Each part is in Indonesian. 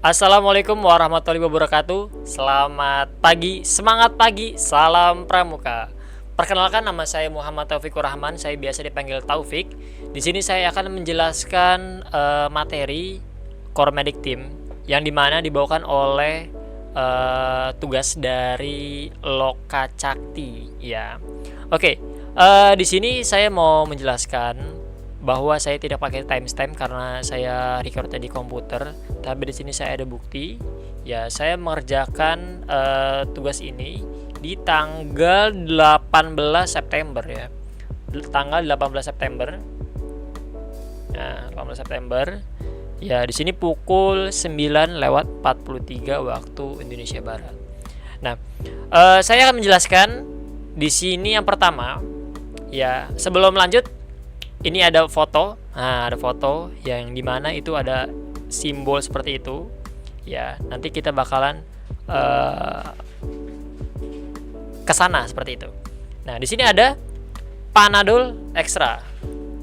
Assalamualaikum warahmatullahi wabarakatuh. Selamat pagi, semangat pagi, salam pramuka. Perkenalkan, nama saya Muhammad Taufikur Rahman. Saya biasa dipanggil Taufik. Di sini saya akan menjelaskan materi Core Medic Team yang dimana dibawakan oleh tugas dari Loka Cakti. Ya, oke. Di sini saya mau menjelaskan bahwa saya tidak pakai timestamp karena saya recordnya di komputer, tapi di sini saya ada bukti. Ya, saya mengerjakan tugas ini di tanggal 18 September ya. Tanggal 18 September. Nah, 18 September. Ya, di sini pukul 9:43 waktu Indonesia Barat. Nah, saya akan menjelaskan di sini yang pertama. Ya, sebelum lanjut, ini ada foto. Nah, ada foto yang dimana itu ada simbol seperti itu. Ya, nanti kita bakalan ke sana seperti itu. Nah, di sini ada Panadol Extra.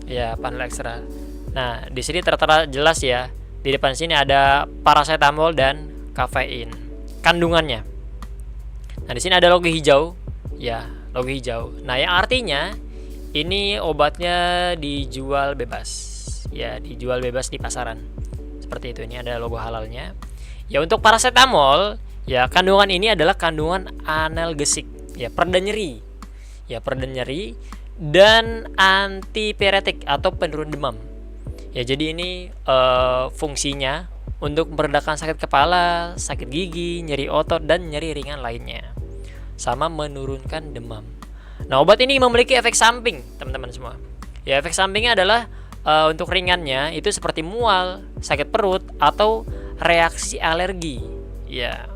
Ya, Panadol Extra. Nah, di sini tertera jelas ya. Di depan sini ada paracetamol dan kafein. Kandungannya. Nah, di sini ada logo hijau. Ya, logo hijau. Nah, yang artinya ini obatnya dijual bebas. Ya, dijual bebas di pasaran. Seperti itu. Ini ada logo halalnya. Ya, untuk paracetamol, ya kandungan ini adalah kandungan analgesik. Ya, pereda nyeri. Ya, pereda nyeri dan antipiretik atau penurun demam. Ya, jadi ini fungsinya untuk meredakan sakit kepala, sakit gigi, nyeri otot dan nyeri ringan lainnya. Sama menurunkan demam. Nah, obat ini memiliki efek samping, teman-teman semua. Ya, efek sampingnya adalah untuk ringannya itu seperti mual, sakit perut, atau reaksi alergi. Ya,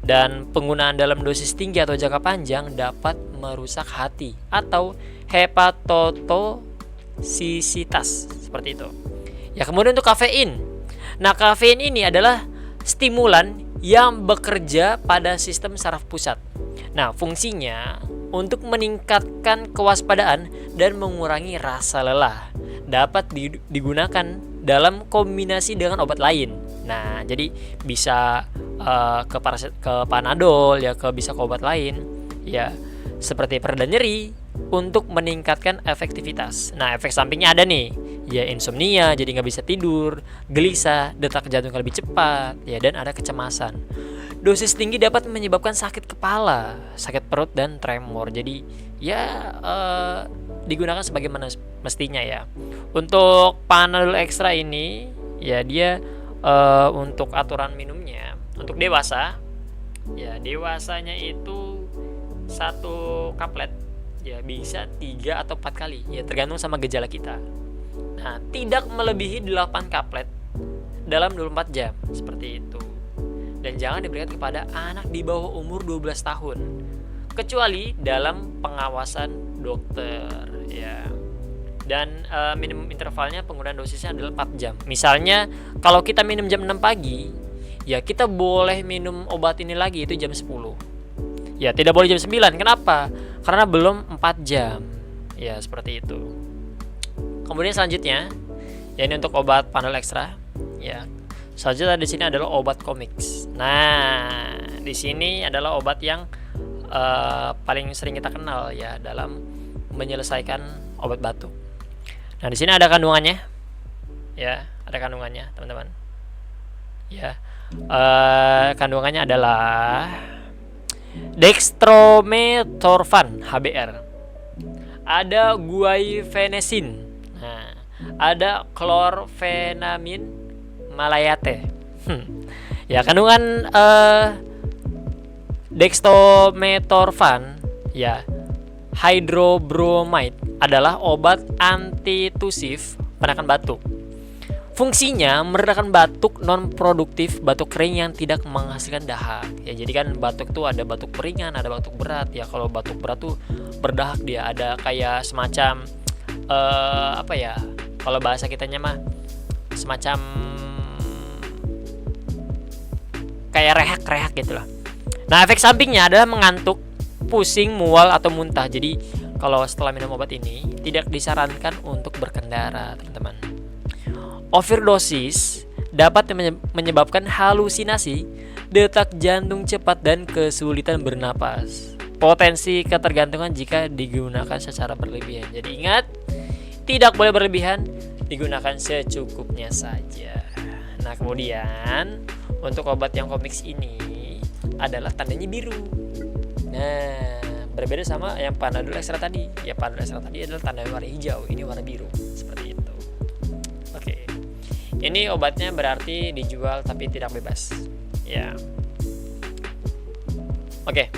dan penggunaan dalam dosis tinggi atau jangka panjang dapat merusak hati atau hepatotoksikositas seperti itu. Ya, kemudian untuk kafein. Nah, kafein ini adalah stimulan yang bekerja pada sistem saraf pusat. Nah, fungsinya untuk meningkatkan kewaspadaan dan mengurangi rasa lelah. Dapat digunakan dalam kombinasi dengan obat lain. Nah, jadi bisa ke Panadol ya, bisa ke obat lain ya, seperti pereda nyeri untuk meningkatkan efektivitas. Nah, efek sampingnya ada nih. Ya, insomnia, jadi nggak bisa tidur, gelisah, detak jantung lebih cepat, ya, dan ada kecemasan. Dosis tinggi dapat menyebabkan sakit kepala, sakit perut, dan tremor. Jadi ya digunakan sebagaimana mestinya ya. Untuk Panadol Extra ini ya dia untuk aturan minumnya untuk dewasa, ya dewasanya itu 1 kaplet ya bisa 3 atau 4 kali ya tergantung sama gejala kita. Nah, tidak melebihi 8 kaplet dalam 24 jam seperti itu. Dan jangan diberikan kepada anak di bawah umur 12 tahun kecuali dalam pengawasan dokter ya. Dan minimum intervalnya penggunaan dosisnya adalah 4 jam. Misalnya kalau kita minum jam 6 pagi, ya kita boleh minum obat ini lagi itu jam 10. Ya, tidak boleh jam 9. Kenapa? Karena belum 4 jam. Ya, seperti itu. Kemudian selanjutnya, ya ini untuk obat Panadol Extra ya. Selanjutnya di sini adalah obat Comix. Nah, di sini adalah obat yang paling sering kita kenal ya dalam menyelesaikan obat batuk. Nah, di sini ada kandungannya. Ya, ada kandungannya, teman-teman. Ya. Kandungannya adalah dextromethorphan HBr. Ada guaifenesin. Nah, ada chlorpheniramine malayate. Ya, kandungan dextromethorphan ya hydrobromide adalah obat antitusif penekan batuk. Fungsinya meredakan batuk non produktif, batuk kering yang tidak menghasilkan dahak. Ya, jadi kan batuk tuh ada batuk ringan, ada batuk berat. Ya, kalau batuk berat tuh berdahak dia, ada kayak semacam apa ya? Kalau bahasa kitanya mah semacam kayak reak-reak gitu lah. Nah, efek sampingnya adalah mengantuk, pusing, mual atau muntah. Jadi kalau setelah minum obat ini tidak disarankan untuk berkendara, teman-teman. Overdosis dapat menyebabkan halusinasi, detak jantung cepat, dan kesulitan bernapas. Potensi ketergantungan jika digunakan secara berlebihan. Jadi ingat, tidak boleh berlebihan, digunakan secukupnya saja. Nah, kemudian untuk obat yang kompleks ini adalah tandanya biru. Nah, berbeda sama yang Panadol Extra tadi. Ya, Panadol Extra tadi adalah tanda warna hijau, ini warna biru, seperti itu. Oke. Ini obatnya berarti dijual tapi tidak bebas. Ya. Oke.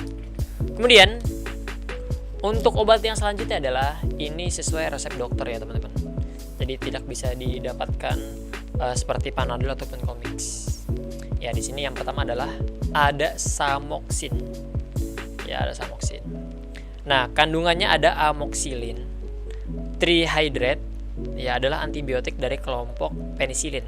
Kemudian untuk obat yang selanjutnya adalah ini sesuai resep dokter ya teman-teman. Jadi tidak bisa didapatkan seperti Panadol ataupun Comix. Ya, di sini yang pertama adalah ada Samoxin. Ya, ada Samoxin. Nah, kandungannya ada amoxicillin, trihydrate, ya adalah antibiotik dari kelompok penisilin.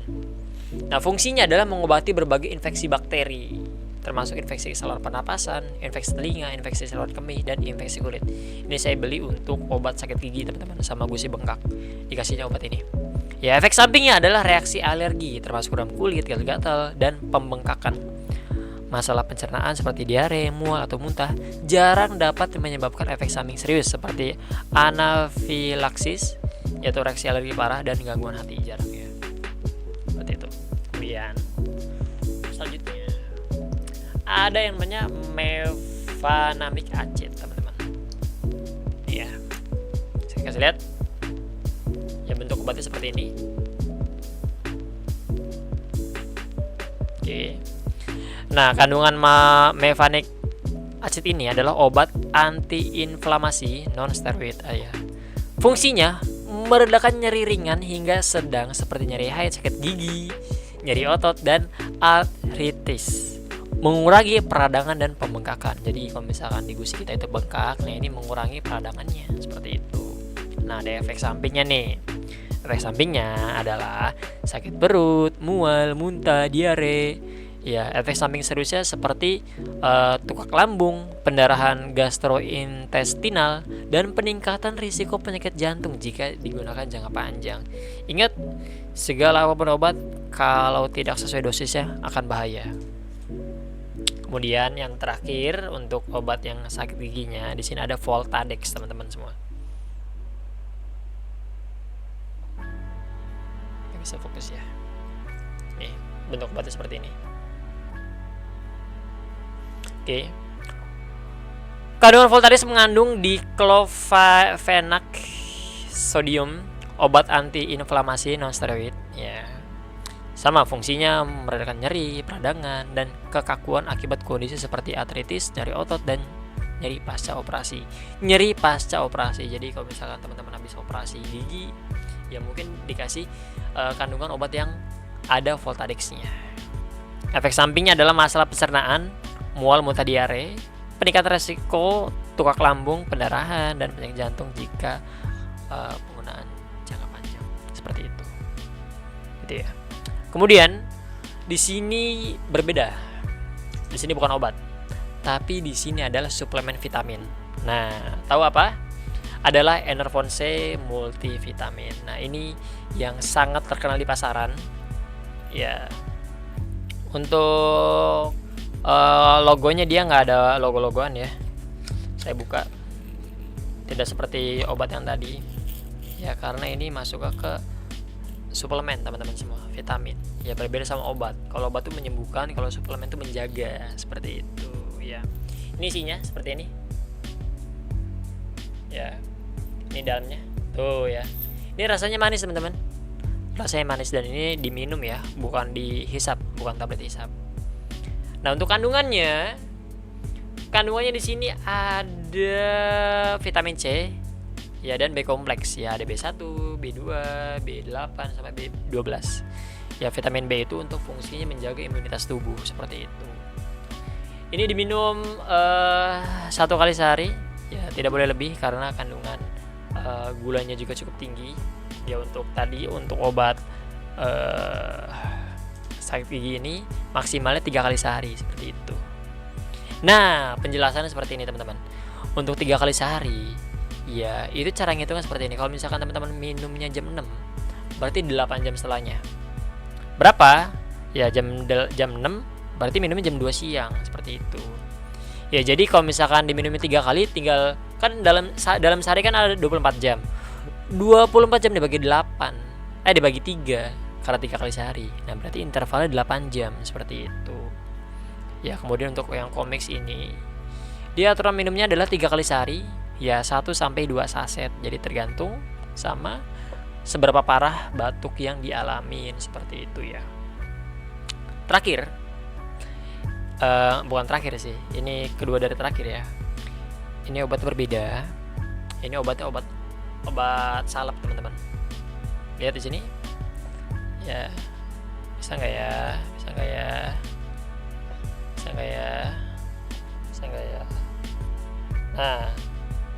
Nah, fungsinya adalah mengobati berbagai infeksi bakteri, termasuk infeksi saluran pernapasan, infeksi telinga, infeksi saluran kemih, dan infeksi kulit. Ini saya beli untuk obat sakit gigi teman-teman, sama gusi bengkak. Dikasihnya obat ini. Ya, efek sampingnya adalah reaksi alergi, termasuk kram kulit, gatal-gatal, dan pembengkakan. Masalah pencernaan seperti diare, mual, atau muntah jarang dapat menyebabkan efek samping serius seperti anafilaksis, yaitu reaksi alergi parah, dan gangguan hati jarang ya. Seperti itu. Kemudian selanjutnya ada yang namanya mefenamic acid teman-teman. Ya, saya kasih lihat. Ya, bentuk obatnya seperti ini. Oke. Nah, kandungan mefenamic acid ini adalah obat antiinflamasi non-steroid. Fungsinya meredakan nyeri ringan hingga sedang seperti nyeri haid, sakit gigi, nyeri otot, dan artritis. Mengurangi peradangan dan pembengkakan. Jadi kalau misalkan di gusi kita itu bengkak, nah ini mengurangi peradangannya seperti itu. Nah, ada efek sampingnya nih. Efek sampingnya adalah sakit perut, mual, muntah, diare. Ya, efek samping seriusnya seperti tukak lambung, pendarahan gastrointestinal, dan peningkatan risiko penyakit jantung jika digunakan jangka panjang. Ingat, segala apapun obat kalau tidak sesuai dosisnya akan bahaya. Kemudian yang terakhir untuk obat yang sakit giginya, di sini ada Voltadex teman-teman semua. Bisa fokus ya. Nih, bentuk obatnya seperti ini. Oke. Kandungan Voltadex mengandung diclofenac sodium, obat antiinflamasi non-steroid. Ya. Sama fungsinya meredakan nyeri, peradangan, dan kekakuan akibat kondisi seperti artritis, nyeri otot, dan nyeri pasca operasi. Nyeri pasca operasi. Jadi kalau misalkan teman-teman habis operasi gigi, ya mungkin dikasih kandungan obat yang ada Voltadex-nya. Efek sampingnya adalah masalah pencernaan, mual, muntah, diare, peningkatan resiko tukak lambung, pendarahan, dan penyakit jantung jika penggunaan jangka panjang. Seperti itu. Gitu ya. Kemudian di sini berbeda. Di sini bukan obat, tapi di sini adalah suplemen vitamin. Nah, tahu apa? Adalah Enervon C multivitamin. Nah, ini yang sangat terkenal di pasaran. Ya. Untuk logonya dia nggak ada logo-logoan ya. Saya buka. Tidak seperti obat yang tadi. Ya, karena ini masuk ke suplemen teman-teman semua, vitamin. Ya, berbeda sama obat. Kalau obat itu menyembuhkan, kalau suplemen itu menjaga, seperti itu ya. Ini isinya seperti ini. Ya. Ini dalamnya. Tuh ya. Ini rasanya manis teman-teman. Rasanya manis dan ini diminum ya, bukan dihisap, bukan tablet hisap. Nah, untuk kandungannya di sini ada vitamin C ya, dan B kompleks ya, ada B1, B2, B8 sampai B12. Ya, vitamin B itu untuk fungsinya menjaga imunitas tubuh seperti itu. Ini diminum 1 kali sehari ya, tidak boleh lebih karena kandungan gulanya juga cukup tinggi. Ya, untuk obat sakit gigi ini maksimalnya 3 kali sehari seperti itu. Nah, penjelasannya seperti ini teman-teman. Untuk 3 kali sehari, ya itu cara ngitungnya seperti ini. Kalau misalkan teman-teman minumnya jam 6, berarti 8 jam setelahnya. berapa? Ya jam 6, berarti minumnya jam 2 siang seperti itu. Ya jadi kalau misalkan diminumnya 3 kali, tinggal kan dalam sehari kan ada 24 jam. 24 jam dibagi 8. Dibagi 3 karena 3 kali sehari. Nah, berarti intervalnya 8 jam seperti itu. Ya, kemudian untuk yang Comix ini, dia aturan minumnya adalah 3 kali sehari, ya 1 sampai 2 saset. Jadi tergantung sama seberapa parah batuk yang dialamin seperti itu ya. Terakhir, bukan terakhir sih, ini kedua dari terakhir ya. Ini obat berbeda. Ini obatnya obat salep teman-teman. Lihat di sini. Ya, bisa nggak ya? Nah,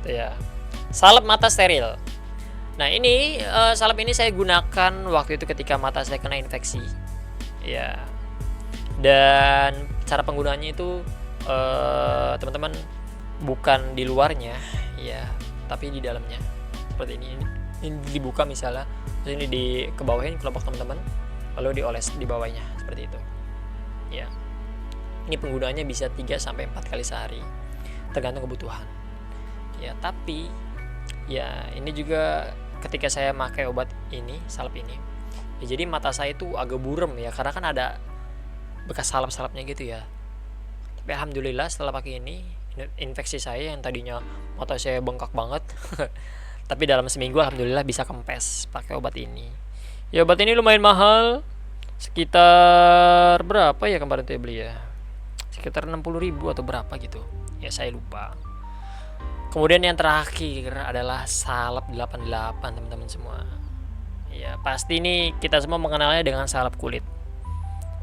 itu ya. Salep mata steril. Nah, ini salep ini saya gunakan waktu itu ketika mata saya kena infeksi. Ya. Dan cara penggunaannya itu teman-teman bukan di luarnya ya, tapi di dalamnya. Seperti ini dibuka misalnya, terus ini kebawahin kelompok teman-teman, lalu dioles di bawahnya seperti itu. Ya. Ini penggunaannya bisa 3 sampai 4 kali sehari, tergantung kebutuhan. Ya, tapi ya ini juga ketika saya pakai obat ini, salep ini. Ya, jadi mata saya itu agak burem ya, karena kan ada bekas salep-salepnya gitu ya. Tapi alhamdulillah setelah pakai ini, infeksi saya yang tadinya mata saya bengkak banget tapi dalam seminggu alhamdulillah bisa kempes pakai obat ini. Ya, obat ini lumayan mahal, sekitar berapa ya kemarin tuh beli ya, sekitar 60.000 atau berapa gitu ya, saya lupa. Kemudian yang terakhir adalah salep 88 teman-teman semua. Ya, pasti nih kita semua mengenalnya dengan salep kulit.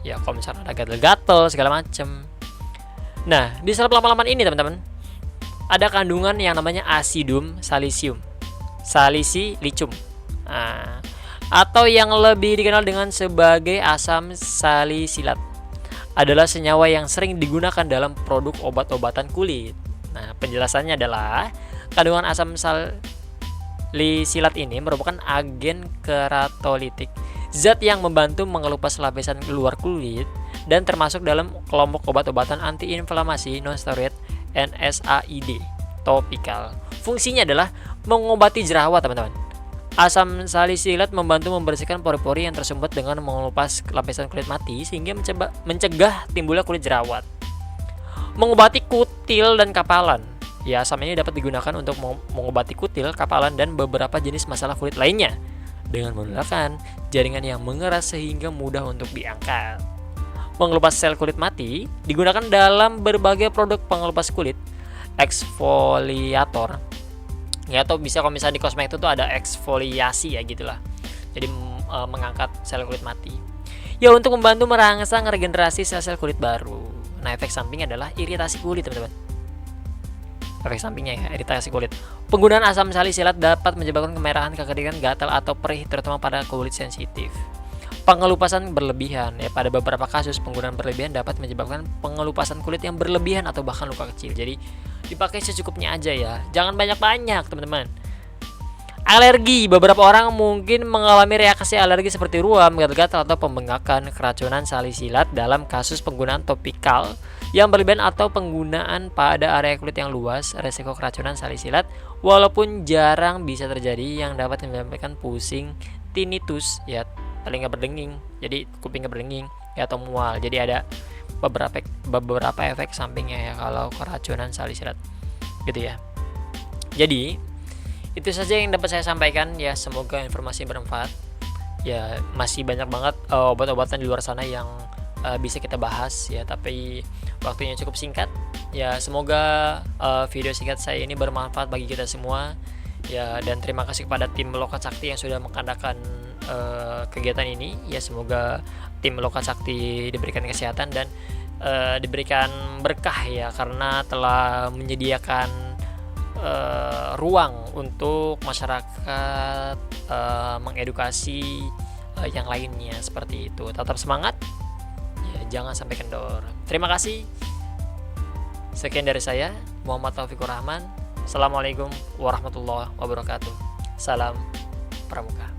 Ya, kalau misalnya ada gatel-gatel segala macem. Nah, di salep 88 ini teman-teman, ada kandungan yang namanya acidum salicylicum. Nah, atau yang lebih dikenal dengan sebagai asam salisilat, adalah senyawa yang sering digunakan dalam produk obat-obatan kulit. Nah, penjelasannya adalah kandungan asam salisilat ini merupakan agen keratolitik, zat yang membantu mengelupas lapisan luar kulit dan termasuk dalam kelompok obat-obatan antiinflamasi non-steroid NSAID topikal. Fungsinya adalah mengobati jerawat, teman-teman. Asam salisilat membantu membersihkan pori-pori yang tersumbat dengan mengelupas lapisan kulit mati sehingga mencegah timbulnya kulit jerawat. Mengobati kutil dan kapalan. Ya, asam ini dapat digunakan untuk mengobati kutil, kapalan, dan beberapa jenis masalah kulit lainnya dengan menggunakan jaringan yang mengeras sehingga mudah untuk diangkat. Mengelupas sel kulit mati digunakan dalam berbagai produk pengelupas kulit, eksfoliator. Ya, atau bisa kalau misalnya di kosmetik itu ada eksfoliasi ya gitulah. Jadi mengangkat sel kulit mati. Ya, untuk membantu merangsang regenerasi sel-sel kulit baru. Nah, efek samping adalah iritasi kulit, teman-teman. Efek sampingnya ya, iritasi kulit. Penggunaan asam salisilat dapat menyebabkan kemerahan, kekeringan, gatal atau perih terutama pada kulit sensitif. Pengelupasan berlebihan ya, pada beberapa kasus penggunaan berlebihan dapat menyebabkan pengelupasan kulit yang berlebihan atau bahkan luka kecil. Jadi dipakai secukupnya aja ya, jangan banyak-banyak teman-teman. Alergi, beberapa orang mungkin mengalami reaksi alergi seperti ruam, gatal-gatal atau pembengkakan keracunan salisilat dalam kasus penggunaan topikal yang berlebihan atau penggunaan pada area kulit yang luas. Resiko keracunan salisilat walaupun jarang bisa terjadi yang dapat menyebabkan pusing, tinnitus ya, telinga berdenging, jadi kupingnya berdenging ya, atau mual. Jadi ada beberapa efek sampingnya ya kalau keracunan salisilat gitu ya. Jadi itu saja yang dapat saya sampaikan ya, semoga informasi bermanfaat ya. Masih banyak banget obat-obatan di luar sana yang bisa kita bahas ya, tapi waktunya cukup singkat ya. Semoga video singkat saya ini bermanfaat bagi kita semua ya, dan terima kasih kepada tim Lokat Sakti yang sudah mengadakan kegiatan ini ya. Semoga tim Lokat Sakti diberikan kesehatan dan diberikan berkah ya, karena telah menyediakan ruang untuk masyarakat mengedukasi yang lainnya seperti itu. Tetap semangat ya, jangan sampai kendor. Terima kasih. Sekian dari saya, Muhammad Taufikur Rahman. Assalamualaikum warahmatullahi wabarakatuh. Salam Pramuka.